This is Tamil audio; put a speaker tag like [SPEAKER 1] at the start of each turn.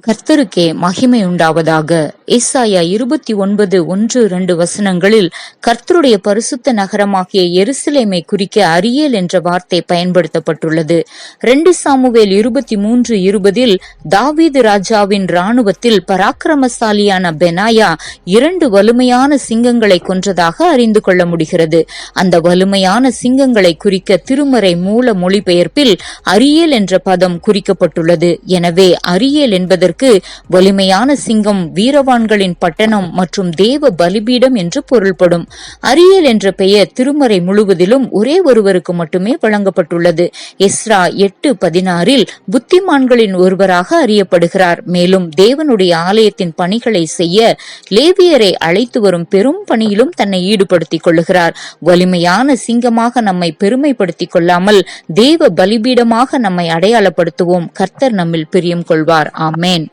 [SPEAKER 1] கர்த்தருக்கே மகிமை உண்டாவதாக. ஏசாயா 29:1-2 கர்த்தருடைய பரிசுத்த நகரமாகிய எருசலேமை குறிக்க அரியேல் என்ற வார்த்தை பயன்படுத்தப்பட்டுள்ளது. 2 சாமுவேல் 23:20 தாவீது ராஜாவின் இராணுவத்தில் பராக்கிரமசாலியான பெனாயா 2 வலுமையான சிங்கங்களை கொன்றதாக அறிந்து கொள்ள முடிகிறது. அந்த வலுமையான சிங்கங்களை குறிக்க திருமறை மூல மொழிபெயர்ப்பில் அரியேல் என்ற பதம் குறிக்கப்பட்டுள்ளது. எனவே அரியேல் என்பதற்கு வலிமையான சிங்கம், வீரவான்களின் பட்டணம் மற்றும் தேவ பலிபீடம் என்று பொருள்படும். அரியேல் என்ற பெயர் திருமறை முழுவதிலும் ஒரே ஒருவருக்கு மட்டுமே வழங்கப்பட்டுள்ளது. எஸ்ரா 8:16 புத்திமான்களின் ஒருவராக அறியப்படுகிறார். மேலும் தேவனுடைய ஆலயத்தின் பணிகளை செய்ய லேவியரை அழைத்து வரும் பெரும் பணியிலும் தன்னை ஈடுபடுத்திக் கொள்ளுகிறார். வலிமையான சிங்கமாக நம்மை பெருமைப்படுத்திக் கொள்ளாமல் தேவ பலிபீடமாக நம்மை அடையாளப்படுத்துவோம். கர்த்தர் நம்மில் பிரியம் கொள்வார். ஆமேன்.